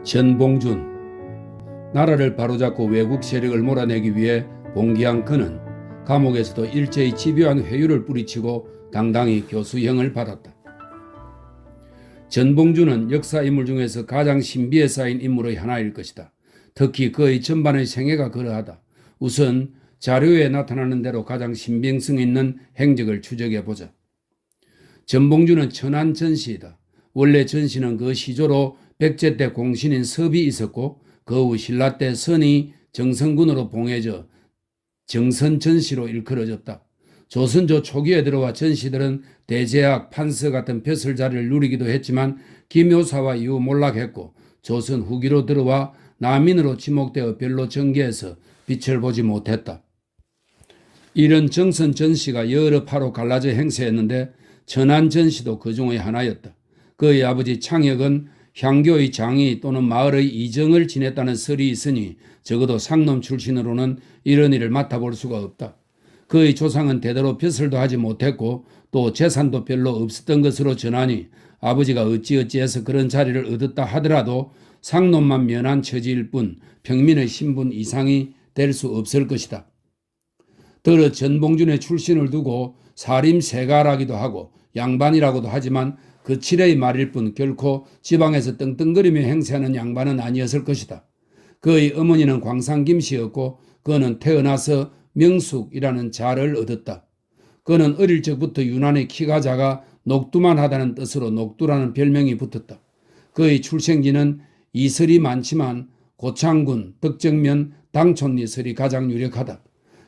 전봉준. 나라를 바로잡고 외국 세력을 몰아내기 위해 봉기한 그는 감옥에서도 일제히 집요한 회유를 뿌리치고 당당히 교수형을 받았다. 전봉준은 역사 인물 중에서 가장 신비에 쌓인 인물의 하나일 것이다. 특히 그의 전반의 생애가 그러하다. 우선 자료에 나타나는 대로 가장 신빙성 있는 행적을 추적해보자. 전봉준은 천안 전시이다. 원래 전시는 그 시조로 백제 때 공신인 섭이 있었고 그 후 신라 때 선이 정선군으로 봉해져 정선전시로 일컬어졌다. 조선조 초기에 들어와 전시들은 대제학, 판서 같은 벼슬 자리를 누리기도 했지만 기묘사화 이후 몰락했고 조선 후기로 들어와 남인으로 지목되어 별로 전개해서 빛을 보지 못했다. 이런 정선전시가 여러 파로 갈라져 행세했는데 천안전시도 그 중의 하나였다. 그의 아버지 창혁은 향교의 장이 또는 마을의 이정을 지냈다는 설이 있으니 적어도 상놈 출신으로는 이런 일을 맡아볼 수가 없다. 그의 조상은 대대로 벼슬도 하지 못했고 또 재산도 별로 없었던 것으로 전하니 아버지가 어찌어찌해서 그런 자리를 얻었다 하더라도 상놈만 면한 처지일 뿐 평민의 신분 이상이 될 수 없을 것이다. 더러 전봉준의 출신을 두고 사림세가라기도 하고 양반이라고도 하지만 그 칠의 말일 뿐 결코 지방에서 떵떵거리며 행세하는 양반은 아니었을 것이다. 그의 어머니는 광산 김씨였고 그는 태어나서 명숙이라는 자를 얻었다. 그는 어릴 적부터 유난히 키가 작아 녹두만 하다는 뜻으로 녹두라는 별명이 붙었다. 그의 출생지는 이설이 많지만 고창군, 덕정면, 당촌리 설이 가장 유력하다.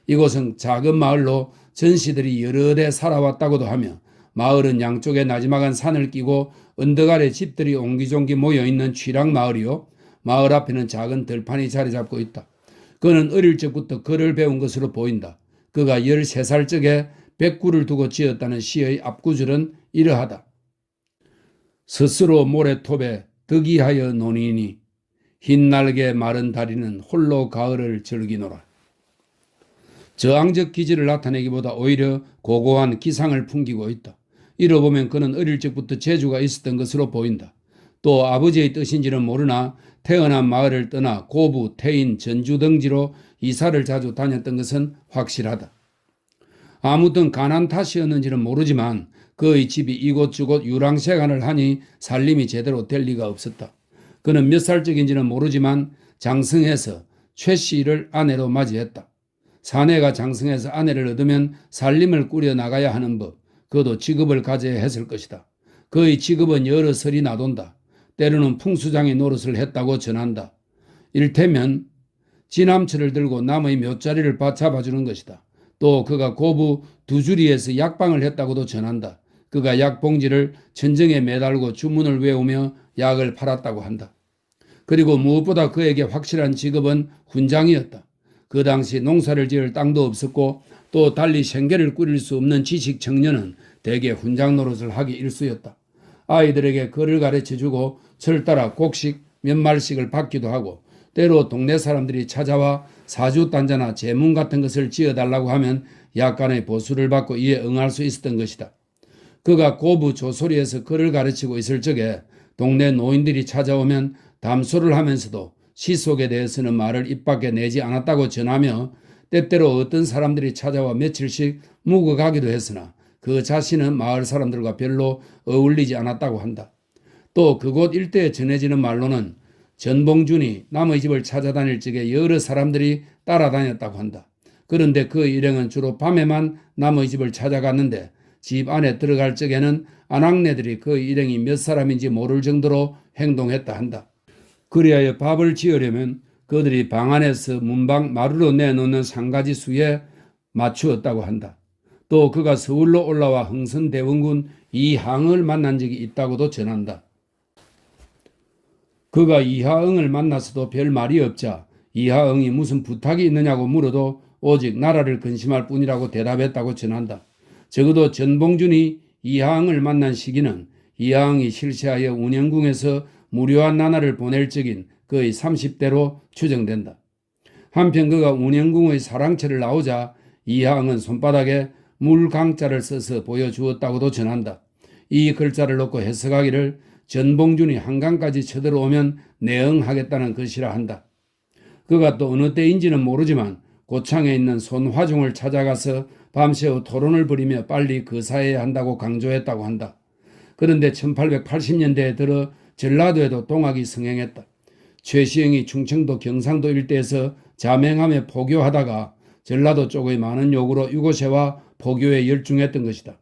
이곳은 작은 마을로 전시들이 여러 대 살아왔다고도 하며 마을은 양쪽에 나지막한 산을 끼고 언덕 아래 집들이 옹기종기 모여있는 취락마을이요. 마을 앞에는 작은 들판이 자리 잡고 있다. 그는 어릴 적부터 글을 배운 것으로 보인다. 그가 13살 적에 백구를 두고 지었다는 시의 앞구절은 이러하다. 스스로 모래톱에 득이하여 노니니 흰날개 마른 다리는 홀로 가을을 즐기노라. 저항적 기질을 나타내기보다 오히려 고고한 기상을 풍기고 있다. 이러보면 그는 어릴 적부터 재주가 있었던 것으로 보인다. 또 아버지의 뜻인지는 모르나 태어난 마을을 떠나 고부, 태인, 전주 등지로 이사를 자주 다녔던 것은 확실하다. 아무튼 가난 탓이었는지는 모르지만 그의 집이 이곳저곳 유랑세간을 하니 살림이 제대로 될 리가 없었다. 그는 몇 살적인지는 모르지만 장성해서 최 씨를 아내로 맞이했다. 사내가 장성해서 아내를 얻으면 살림을 꾸려 나가야 하는 법, 그도 직업을 가져야 했을 것이다. 그의 직업은 여러 설이 나돈다. 때로는 풍수장의 노릇을 했다고 전한다. 일테면 지남철을 들고 남의 묘자리를 잡아주는 것이다. 또 그가 고부 두주리에서 약방을 했다고도 전한다. 그가 약봉지를 천정에 매달고 주문을 외우며 약을 팔았다고 한다. 그리고 무엇보다 그에게 확실한 직업은 훈장이었다. 그 당시 농사를 지을 땅도 없었고 또 달리 생계를 꾸릴 수 없는 지식 청년은 대개 훈장 노릇을 하기 일쑤였다. 아이들에게 글을 가르쳐주고 철따라 곡식 몇 말씩을 받기도 하고 때로 동네 사람들이 찾아와 사주단자나 제문 같은 것을 지어달라고 하면 약간의 보수를 받고 이에 응할 수 있었던 것이다. 그가 고부 조소리에서 글을 가르치고 있을 적에 동네 노인들이 찾아오면 담소를 하면서도 시속에 대해서는 말을 입 밖에 내지 않았다고 전하며 때때로 어떤 사람들이 찾아와 며칠씩 묵어가기도 했으나 그 자신은 마을 사람들과 별로 어울리지 않았다고 한다. 또 그곳 일대에 전해지는 말로는 전봉준이 남의 집을 찾아다닐 적에 여러 사람들이 따라다녔다고 한다. 그런데 그 일행은 주로 밤에만 남의 집을 찾아갔는데 집 안에 들어갈 적에는 아낙네들이 그 일행이 몇 사람인지 모를 정도로 행동했다 한다. 그리하여 밥을 지으려면 그들이 방 안에서 문방 마루로 내놓는 상가지 수에 맞추었다고 한다. 또 그가 서울로 올라와 흥선대원군 이항을 만난 적이 있다고도 전한다. 그가 이하응을 만나서도 별 말이 없자 이하응이 무슨 부탁이 있느냐고 물어도 오직 나라를 근심할 뿐이라고 대답했다고 전한다. 적어도 전봉준이 이하응을 만난 시기는 이하응이 실세하여 운영궁에서 무료한 나날을 보낼 적인 그의 30대로 추정된다. 한편 그가 운영궁의 사랑채를 나오자 이하응은 손바닥에 물강자를 써서 보여주었다고도 전한다. 이 글자를 놓고 해석하기를 전봉준이 한강까지 쳐들어오면 내응하겠다는 것이라 한다. 그가 또 어느 때인지는 모르지만 고창에 있는 손화중을 찾아가서 밤새워 토론을 벌이며 빨리 거사해야 한다고 강조했다고 한다. 그런데 1880년대에 들어 전라도에도 동학이 성행했다. 최시영이 충청도 경상도 일대에서 자맹함에 포교하다가 전라도 쪽의 많은 요구로 유고세와 포교에 열중했던 것이다.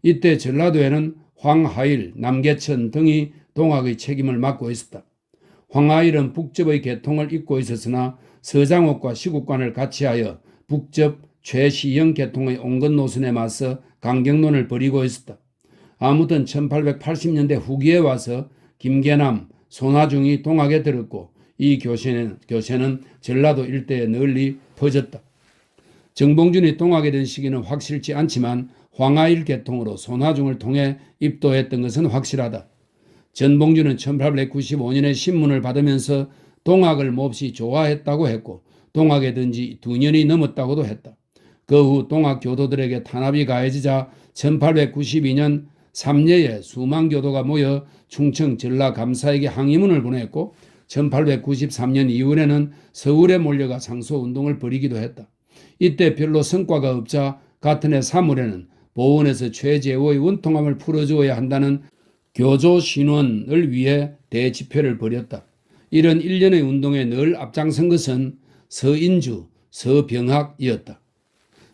이때 전라도에는 황하일, 남계천 등이 동학의 책임을 맡고 있었다. 황하일은 북접의 계통을 잇고 있었으나 서장옥과 시국관을 같이하여 북접 최시영 계통의 온건 노선에 맞서 강경론을 벌이고 있었다. 아무튼 1880년대 후기에 와서 김계남, 손화중이 동학에 들었고 이 교세는 전라도 일대에 널리 퍼졌다. 정봉준이 동학에 든 시기는 확실치 않지만 황하일 계통으로 손화중을 통해 입도했던 것은 확실하다. 전봉준은 1895년에 신문을 받으면서 동학을 몹시 좋아했다고 했고 동학에 든 지 2년이 넘었다고도 했다. 그 후 동학 교도들에게 탄압이 가해지자 1892년 삼례에 수만 교도가 모여 충청 전라 감사에게 항의문을 보냈고 1893년 이후에는 서울에 몰려가 상소운동을 벌이기도 했다. 이때 별로 성과가 없자 같은 해 3월에는 보원에서 최재호의 원통함을 풀어주어야 한다는 교조 신원을 위해 대집회를 벌였다. 이런 일련의 운동에 늘 앞장선 것은 서인주, 서병학이었다.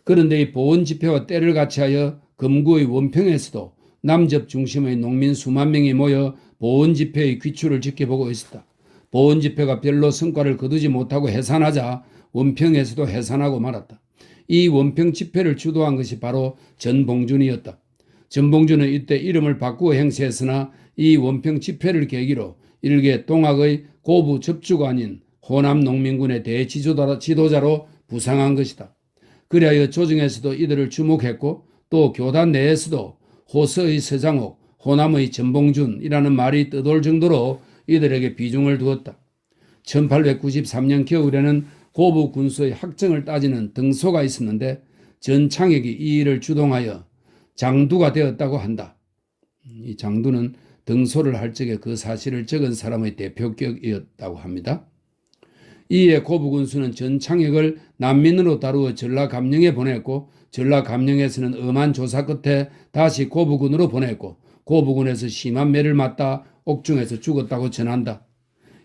그런데 이 보원 집회와 때를 같이하여 금구의 원평에서도 남접 중심의 농민 수만 명이 모여 보원 집회의 귀추를 지켜보고 있었다. 보원 집회가 별로 성과를 거두지 못하고 해산하자 원평에서도 해산하고 말았다. 이 원평 집회를 주도한 것이 바로 전봉준이었다. 전봉준은 이때 이름을 바꾸어 행세했으나 이 원평 집회를 계기로 일개 동학의 고부 접주관인 호남 농민군의 대지도자로 부상한 것이다. 그리하여 조정에서도 이들을 주목했고 또 교단 내에서도 호서의 서장옥, 호남의 전봉준이라는 말이 떠돌 정도로 이들에게 비중을 두었다. 1893년 겨울에는 고부 군수의 학정을 따지는 등소가 있었는데 전창혁이 이 일을 주동하여 장두가 되었다고 한다. 이 장두는 등소를 할 적에 그 사실을 적은 사람의 대표격이었다고 합니다. 이에 고부 군수는 전창혁을 난민으로 다루어 전라감령에 보냈고 전라감령에서는 엄한 조사 끝에 다시 고부군으로 보냈고 고부군에서 심한 매를 맞다 옥중에서 죽었다고 전한다.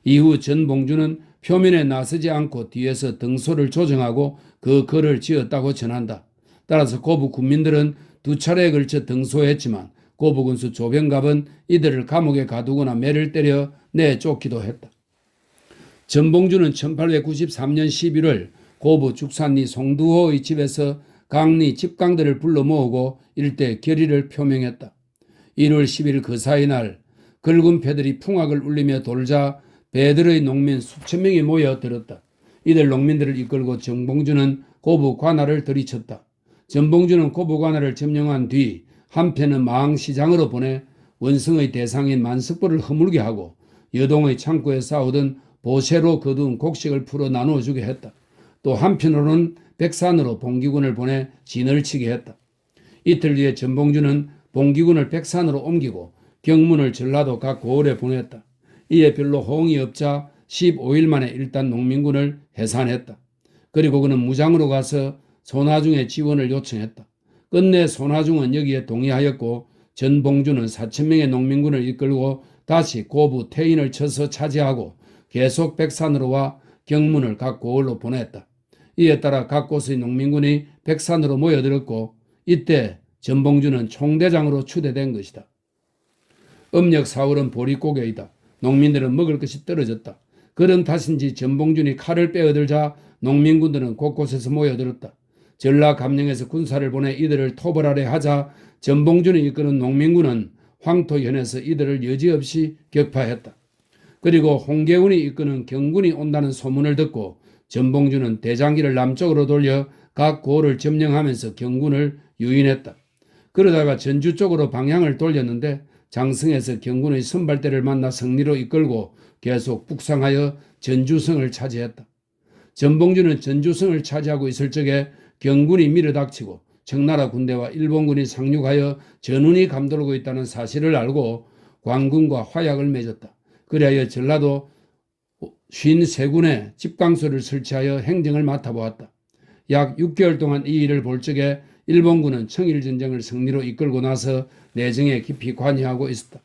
이후 전봉준은 표면에 나서지 않고 뒤에서 등소를 조정하고 그 글을 지었다고 전한다. 따라서 고부 군민들은 2차례에 걸쳐 등소했지만 고부군수 조병갑은 이들을 감옥에 가두거나 매를 때려 내쫓기도 했다. 전봉준은 1893년 11월 고부 죽산리 송두호의 집에서 강리 집강들을 불러 모으고 일대 결의를 표명했다. 1월 10일 그 사이 날 긁은 패들이 풍악을 울리며 돌자 배들의 농민 수천 명이 모여들었다. 이들 농민들을 이끌고 전봉준은 고부 관할을 들이쳤다. 전봉준은 고부 관할을 점령한 뒤 한편은 마항시장으로 보내 원성의 대상인 만석벌을 허물게 하고 여동의 창고에 쌓아오던 보세로 거둔 곡식을 풀어 나누어 주게 했다. 또 한편으로는 백산으로 봉기군을 보내 진을 치게 했다. 이틀 뒤에 전봉준은 봉기군을 백산으로 옮기고 경문을 전라도 각 고을에 보냈다. 이에 별로 호응이 없자 15일 만에 일단 농민군을 해산했다. 그리고 그는 무장으로 가서 손화중의 지원을 요청했다. 끝내 손화중은 여기에 동의하였고 전봉준은 4,000명의 농민군을 이끌고 다시 고부 태인을 쳐서 차지하고 계속 백산으로 와 경문을 각 고을로 보냈다. 이에 따라 각 곳의 농민군이 백산으로 모여들었고 이때 전봉준은 총대장으로 추대된 것이다. 음력 4월은 보릿고개이다. 농민들은 먹을 것이 떨어졌다. 그런 탓인지 전봉준이 칼을 빼어들자 농민군들은 곳곳에서 모여들었다. 전라감령에서 군사를 보내 이들을 토벌하려 하자 전봉준이 이끄는 농민군은 황토현에서 이들을 여지없이 격파했다. 그리고 홍계운이 이끄는 경군이 온다는 소문을 듣고 전봉준은 대장기를 남쪽으로 돌려 각 고을을 점령하면서 경군을 유인했다. 그러다가 전주 쪽으로 방향을 돌렸는데 장성에서 경군의 선발대를 만나 승리로 이끌고 계속 북상하여 전주성을 차지했다. 전봉준은 전주성을 차지하고 있을 적에 경군이 밀어닥치고 청나라 군대와 일본군이 상륙하여 전운이 감돌고 있다는 사실을 알고 광군과 화약을 맺었다. 그리하여 전라도 53군에 집강소를 설치하여 행정을 맡아보았다. 약 6개월 동안 이 일을 볼 적에 일본군은 청일전쟁을 승리로 이끌고 나서 내정에 깊이 관여하고 있었다.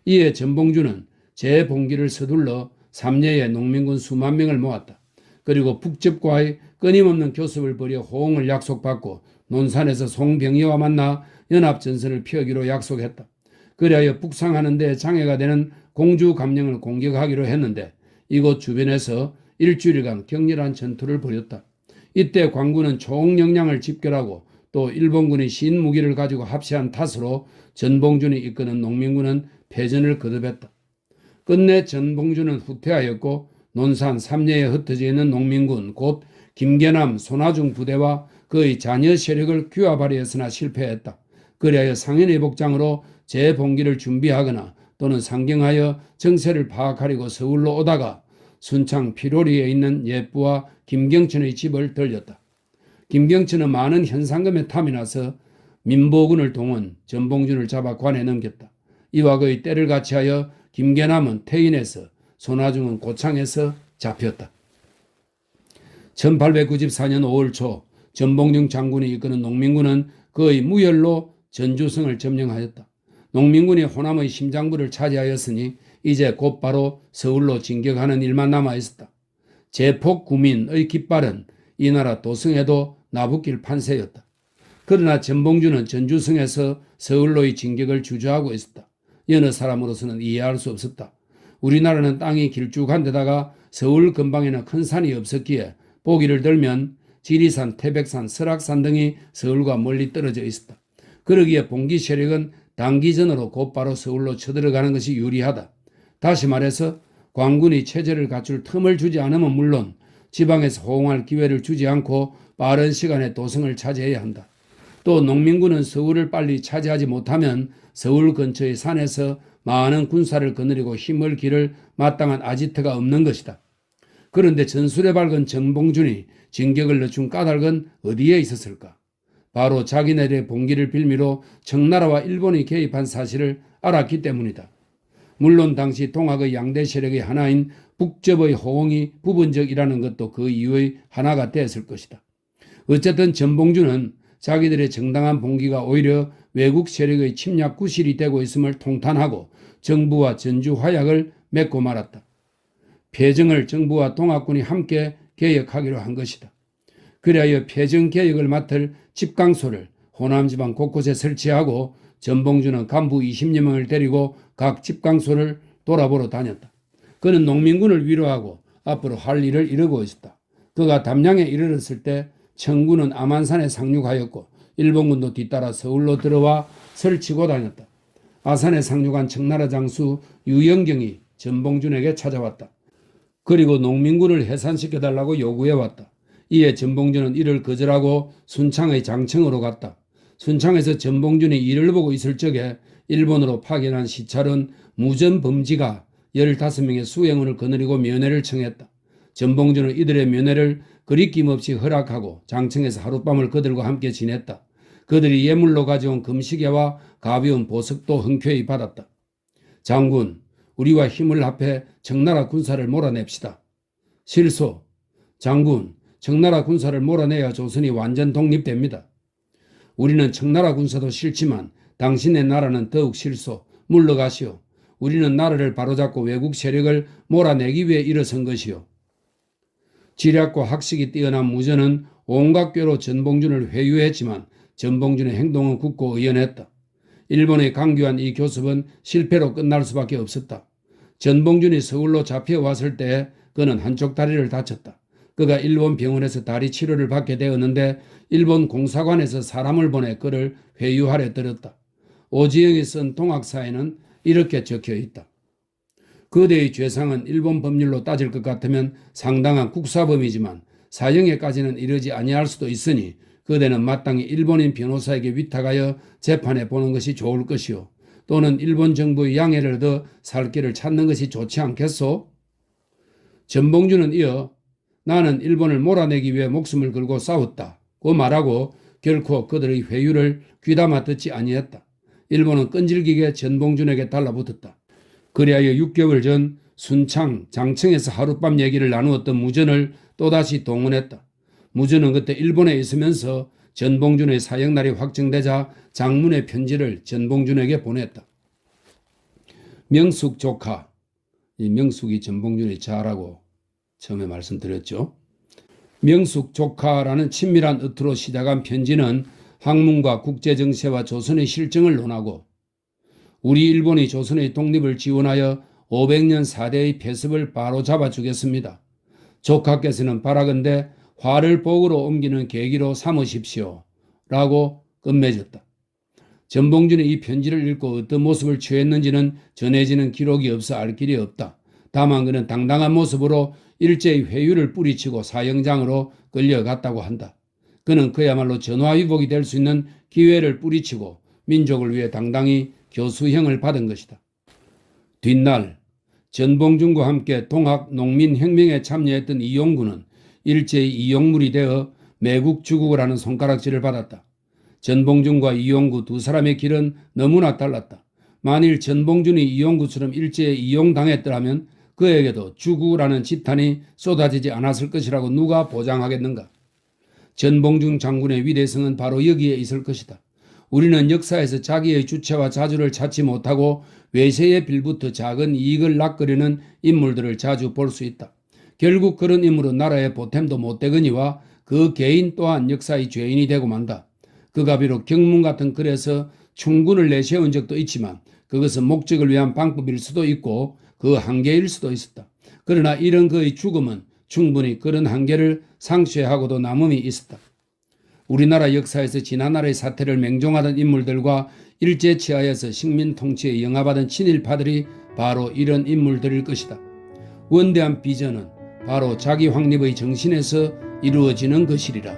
이에 전봉주는 재봉기를 서둘러 삼례에 농민군 수만 명을 모았다. 그리고 북접과의 끊임없는 교섭을 벌여 호응을 약속받고 논산에서 송병희와 만나 연합전선을 펴기로 약속했다. 그리하여 북상하는 데 장애가 되는 공주감령을 공격하기로 했는데 이곳 주변에서 일주일간 격렬한 전투를 벌였다. 이때 광군은 총역량을 집결하고 또 일본군이 신무기를 가지고 합세한 탓으로 전봉준이 이끄는 농민군은 패전을 거듭했다. 끝내 전봉준은 후퇴하였고 논산 삼례에 흩어져 있는 농민군 곧 김계남, 손아중 부대와 그의 자녀 세력을 규합하려 했으나 실패했다. 그리하여 상인의 복장으로 재봉기를 준비하거나 또는 상경하여 정세를 파악하려고 서울로 오다가 순창 피로리에 있는 예부와 김경천의 집을 들렸다. 김경천은 많은 현상금에 탐이 나서 민보군을 동원, 전봉준을 잡아 관에 넘겼다. 이와 그의 때를 같이하여 김계남은 태인에서, 손아중은 고창에서 잡혔다. 1894년 5월 초 전봉준 장군이 이끄는 농민군은 그의 무혈로 전주성을 점령하였다. 농민군이 호남의 심장부를 차지하였으니 이제 곧바로 서울로 진격하는 일만 남아있었다. 제폭 구민의 깃발은 이 나라 도성에도 나붙길 판세였다. 그러나 전봉준은 전주성에서 서울로의 진격을 주저하고 있었다. 여느 사람으로서는 이해할 수 없었다. 우리나라는 땅이 길쭉한 데다가 서울 근방에는 큰 산이 없었기에 보기를 들면 지리산, 태백산, 설악산 등이 서울과 멀리 떨어져 있었다. 그러기에 봉기 세력은 단기전으로 곧바로 서울로 쳐들어가는 것이 유리하다. 다시 말해서 광군이 체제를 갖출 틈을 주지 않으면 물론 지방에서 호응할 기회를 주지 않고 빠른 시간에 도성을 차지해야 한다. 또 농민군은 서울을 빨리 차지하지 못하면 서울 근처의 산에서 많은 군사를 거느리고 힘을 기를 마땅한 아지트가 없는 것이다. 그런데 전술에 밝은 전봉준이 진격을 늦춘 까닭은 어디에 있었을까? 바로 자기네들의 봉기를 빌미로 청나라와 일본이 개입한 사실을 알았기 때문이다. 물론 당시 동학의 양대 세력의 하나인 북접의 호응이 부분적이라는 것도 그 이유의 하나가 됐을 것이다. 어쨌든 전봉준은 자기들의 정당한 봉기가 오히려 외국 세력의 침략 구실이 되고 있음을 통탄하고 정부와 전주 화약을 맺고 말았다. 패정을 정부와 동학군이 함께 개혁하기로 한 것이다. 그리하여 패정 개혁을 맡을 집강소를 호남지방 곳곳에 설치하고 전봉준은 간부 20여 명을 데리고 각 집강소를 돌아보러 다녔다. 그는 농민군을 위로하고 앞으로 할 일을 이루고 있었다. 그가 담양에 이르렀을 때 청군은 암안산에 상륙하였고 일본군도 뒤따라 서울로 들어와 설치고 다녔다. 아산에 상륙한 청나라 장수 유영경이 전봉준에게 찾아왔다. 그리고 농민군을 해산시켜달라고 요구해왔다. 이에 전봉준은 이를 거절하고 순창의 장청으로 갔다. 순창에서 전봉준이 이를 보고 있을 적에 일본으로 파견한 시찰은 무전범지가 15명의 수행원을 거느리고 면회를 청했다. 전봉준은 이들의 면회를 거리낌 없이 허락하고 장청에서 하룻밤을 그들과 함께 지냈다. 그들이 예물로 가져온 금시계와 가벼운 보석도 흔쾌히 받았다. 장군, 우리와 힘을 합해 청나라 군사를 몰아냅시다. 실소, 장군, 청나라 군사를 몰아내야 조선이 완전 독립됩니다. 우리는 청나라 군사도 싫지만 당신의 나라는 더욱 싫소. 물러가시오. 우리는 나라를 바로잡고 외국 세력을 몰아내기 위해 일어선 것이오. 지략과 학식이 뛰어난 무전은 온갖 꾀로 전봉준을 회유했지만 전봉준의 행동은 굳고 의연했다. 일본의 강교한 이 교섭은 실패로 끝날 수밖에 없었다. 전봉준이 서울로 잡혀왔을 때 그는 한쪽 다리를 다쳤다. 그가 일본 병원에서 다리 치료를 받게 되었는데 일본 공사관에서 사람을 보내 그를 회유하려 들었다. 오지영이 쓴 동학사에는 이렇게 적혀 있다. 그대의 죄상은 일본 법률로 따질 것 같으면 상당한 국사범이지만 사형에까지는 이르지 아니할 수도 있으니 그대는 마땅히 일본인 변호사에게 위탁하여 재판해 보는 것이 좋을 것이요. 또는 일본 정부의 양해를 얻어 살 길을 찾는 것이 좋지 않겠소? 전봉준은 이어 나는 일본을 몰아내기 위해 목숨을 걸고 싸웠다고 말하고 결코 그들의 회유를 귀담아 듣지 아니했다. 일본은 끈질기게 전봉준에게 달라붙었다. 그리하여 6개월 전 순창, 장청에서 하룻밤 얘기를 나누었던 무전을 또다시 동원했다. 무전은 그때 일본에 있으면서 전봉준의 사형날이 확정되자 장문의 편지를 전봉준에게 보냈다. 명숙 조카, 이 명숙이 전봉준의 자라고 처음에 말씀드렸죠. 명숙 조카라는 친밀한 의투로 시작한 편지는 학문과 국제정세와 조선의 실정을 논하고 우리 일본이 조선의 독립을 지원하여 500년 4대의 폐습을 바로잡아 주겠습니다. 조카께서는 바라건대 화를 복으로 옮기는 계기로 삼으십시오. 라고 끝맺었다. 전봉준이 이 편지를 읽고 어떤 모습을 취했는지는 전해지는 기록이 없어 알 길이 없다. 다만 그는 당당한 모습으로 일제히 회유를 뿌리치고 사형장으로 끌려갔다고 한다. 그는 그야말로 전화위복이 될 수 있는 기회를 뿌리치고 민족을 위해 당당히 교수형을 받은 것이다. 뒷날 전봉준과 함께 동학농민혁명에 참여했던 이용구는 일제히 이용물이 되어 매국 주국을 하는 손가락질을 받았다. 전봉준과 이용구 두 사람의 길은 너무나 달랐다. 만일 전봉준이 이용구처럼 일제에 이용당했더라면 그에게도 주국이라는 지탄이 쏟아지지 않았을 것이라고 누가 보장하겠는가. 전봉준 장군의 위대성은 바로 여기에 있을 것이다. 우리는 역사에서 자기의 주체와 자주를 찾지 못하고 외세의 빌부터 작은 이익을 낚으려는 인물들을 자주 볼 수 있다. 결국 그런 인물은 나라의 보탬도 못되거니와 그 개인 또한 역사의 죄인이 되고 만다. 그가 비록 경문 같은 글에서 충군을 내세운 적도 있지만 그것은 목적을 위한 방법일 수도 있고 그 한계일 수도 있었다. 그러나 이런 그의 죽음은 충분히 그런 한계를 상쇄하고도 남음이 있었다. 우리나라 역사에서 지난날의 사태를 맹종하던 인물들과 일제 치하에서 식민 통치에 영합하던 친일파들이 바로 이런 인물들일 것이다. 원대한 비전은 바로 자기 확립의 정신에서 이루어지는 것이리라.